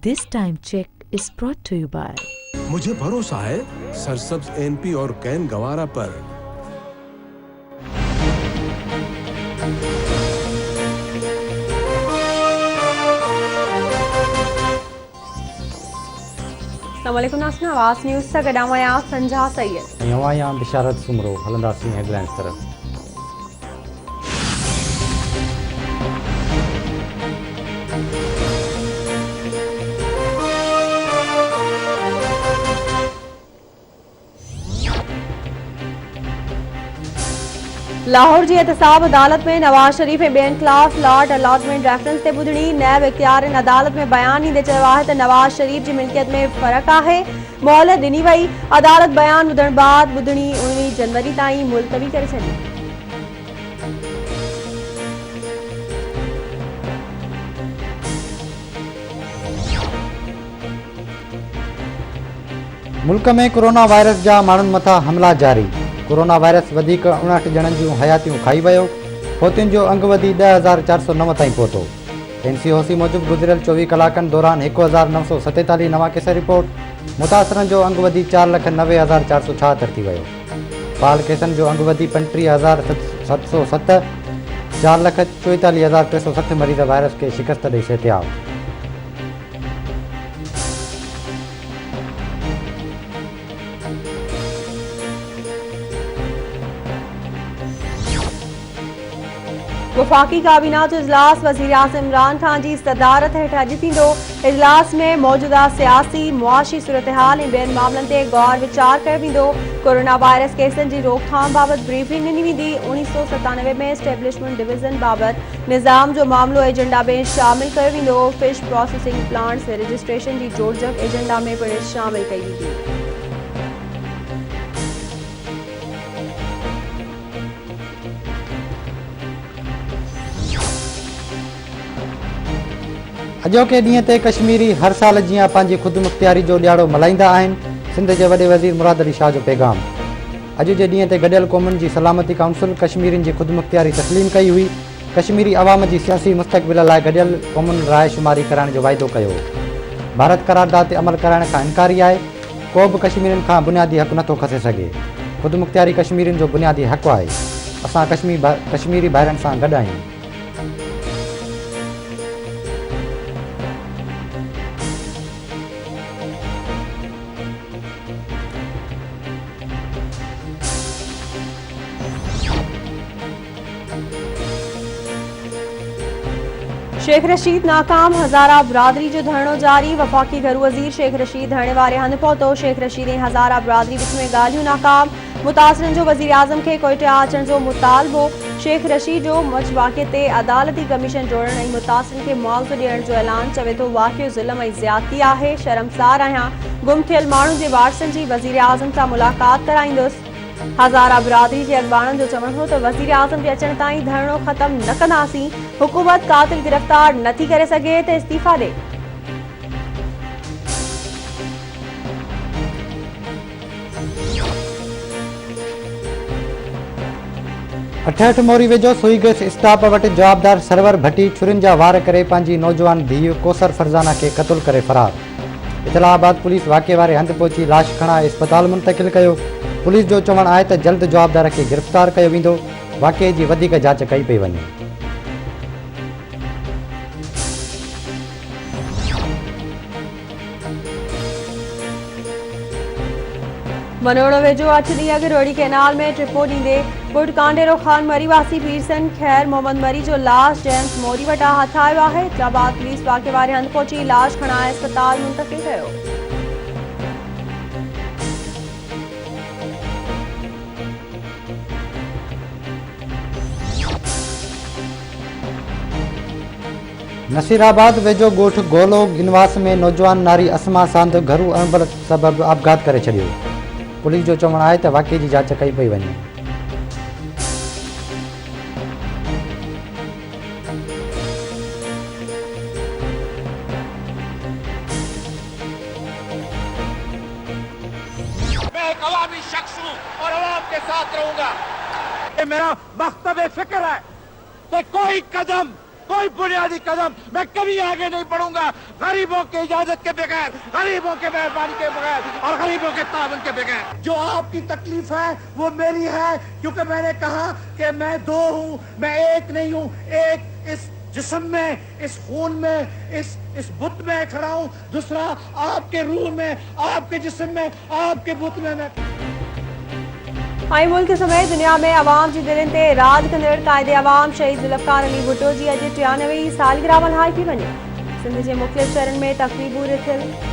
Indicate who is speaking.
Speaker 1: This time check is brought to you by
Speaker 2: मुझे भरोसा है सरसब्ज एनपी और कैन गवारा पर।
Speaker 3: अस्सलामुअलैकुम नाज़रीन, आवाज़ न्यूज़ से गॾामया संजा सैयद।
Speaker 4: नवाया बिशारत सुमरो हलंदासीं हेडलाइंस तरफ़।
Speaker 3: लाहौर जी एहतसाब अदालत में नवाज शरीफ ऐं ॿियनि ख़िलाफ़ लॉट अलॉटमेंट रेफरेंस ते ॿुधणी। नैब इख्तियारनि अदालत में बयान ॾींदे चयो आहे त नवाज शरीफ जी मिल्कियत में फ़र्क़ु आहे। मोहलत ॾिनी वई। अदालत बयान ॿुधण बाद ॿुधणी 19 जनवरी ताईं मुलतवी करे छॾी।
Speaker 4: मुल्क में कोरोना वायरस जा माण्हुनि मथां हमला जारी। कोरोना वायरस वधीक 59 ॼणनि जूं हयातियूं खाई वियो। फौतियुनि जो अंग वधी 10,409 ताईं पहुतो। एनसीओसी मूजिबि गुज़िरियल 24 कलाकनि दौरान 1947 नवां केस रिपोर्ट। मुतासिरनि जो अंग वधी 4,90,476 थी वियो। फाल केसनि जो अंग वधी 35,707। 4,44,360 मरीज़ वायरस खे शिकस्त ॾेई सिहतियाब।
Speaker 3: वफाकी काबीना जो इजलास वज़ीर आज़म इमरान खान जी सदारत हेठि अॼु थींदो। इजलास में मौजूदा सियासी मुआशी सूरतहाल ऐं ॿियनि मामलनि ते गौर वीचार कयो वेंदो। कोरोना वायरस केसनि जी रोकथाम बाबति ब्रीफिंग ॾिनी वेंदी। 1997 में एस्टेब्लिशमेंट डिवीज़न बाबति निज़ाम जो मामलो एजेंडा में शामिल कयो वेंदो। फिश प्रोसेसिंग प्लांट्स रजिस्ट्रेशन जी जोड़जक एजेंडा में पिणु शामिल कई वेंदी।
Speaker 4: अॼोके ॾींहं ते कश्मीरी हर साल जीअं पंहिंजी ख़ुदि मुख़्तियारी जो ॾियारो मल्हाईंदा आहिनि। सिंध जे वॾे वज़ीर मुराद अली शाह जो पैगाम। अॼु जे ॾींहं ते गॾियल क़ौमुनि जी सलामती काउंसिल कश्मीरियुनि जी ख़ुदि मुख़्तियारी तस्लीम कई हुई। कश्मीरी अवाम जी सियासी मुस्तक़बिल लाइ गॾियल क़ौमुनि राय शुमारी कराइण जो वाइदो कयो। भारत करारदाद ते अमल कराइण खां इनकारी आहे। को बि कश्मीरियुनि खां बुनियादी हक़ नथो खसे सघे। ख़ुदि मुख़्तियारी कश्मीरियुनि जो बुनियादी हक़ आहे। असां कश्मीरी भाइरनि सां गॾु आहियूं।
Speaker 3: शेख रशीद नाकाम, हज़ारा बिरादरी जो धरणो जारी। वफाकी घरू वज़ीर शेख रशीद धरणे वारे हंधि पहुतो। शेख रशीद ऐं हज़ारा बिरादरी विच में ॻाल्हियूं नाकाम। मुतासिरनि जो वज़ीर आज़म खे कोयटा अचण जो मुतालबो। शेख रशीद जो मच वाक़िए ते अदालती कमीशन जोड़ण ऐं मुतासिरनि खे मुआवज़ो ॾियण जो ऐलान। चवे थो वाक़ियो ज़ुल्म ऐं ज़्यादती आहे। शर्मसार आहियां। गुम थियल माण्हुनि जे वारसनि जी वज़ीर आज़म सां मुलाक़ात कराईंदुसि। हज़ारा बिरादरी जे अॻवाननि जो चवण हो त वज़ीर आज़म जे अचण ताईं धरणो ख़त्म न कंदासीं। हुकूमत कातिल गिरफ़्तार नथी करे सघे त इस्तीफ़ा ॾे।
Speaker 4: अठहठि मोरी वेझो सुईगस स्टाप वटि जवाबदार सरवर भट्टी छुरियुनि जा वार करे पंहिंजी नौजवान धीउ कोसर फरज़ाना खे क़तल करे फरार। इतलाबाद पुलिस वाक़े वारे हंधि पहुची लाश खणाए इस्पताल मुंतक़िल कयो। पुलिस जो चवणु आहे त जल्द जवाबदार खे गिरफ़्तार कयो वेंदो। वाक़े जी वधीक जांच कई पई वञे।
Speaker 3: मनोड़ो वेझो 8 ॾींहं अॻु रोड़ी कैनाल में टिपो ॾींदे पुट कांडेरो ख़ान मरी वासी पीरसन ख़ैर मोहम्मद मरी जो लाश जेम्स मोरी वटां हथ आयो आहे। इस्लामाबाद पुलिस वाक़े वारे हंधि पहुची लाश खणाए अस्पताल मुंतक़िल कयो।
Speaker 4: नसीराबाद वेझो ॻोठ गोलो गिनवास में नौजवान नारी असमा सांद घरू अणबड़ सबबि आपघात करे छॾियो। पुलिस जो चवणु आहे त वाक़े जी जांच कई पई वञे।
Speaker 5: मैं एक अवामी शख्स हूं और अवाम के साथ रहूंगा। ये मेरा मकसद फिक्र है कि कोई कदम कोई बुनियादी कदम मैं कभी आगे नहीं बढ़ूंगा गरीबों की इजाजत के बगैर, गरीबों के मेहरबानी के बगैर और गरीबों के ताबन के बगैर। जो आपकी तकलीफ है वो मेरी है, क्योंकि मैंने कहा कि मैं दो हूँ, मैं एक नहीं हूँ। एक इस जिस्म में, इस खून में, इस बुत में खड़ा हूँ, दूसरा आपके रूह में, आपके जिस्म में, आपके बुत में मैं।
Speaker 3: आई मुल्क समेत दुनिया में अवाम जी दिलनि ते राज कंदड़ कायदे अवाम शहीद ज़ुल्फ़कार अली भुट्टो जी अॼु 93 सालगिरह मल्हाई थी वञे। सिंध जे मुख़्तलिफ़ शहरनि में तक़रीबूं थियनि।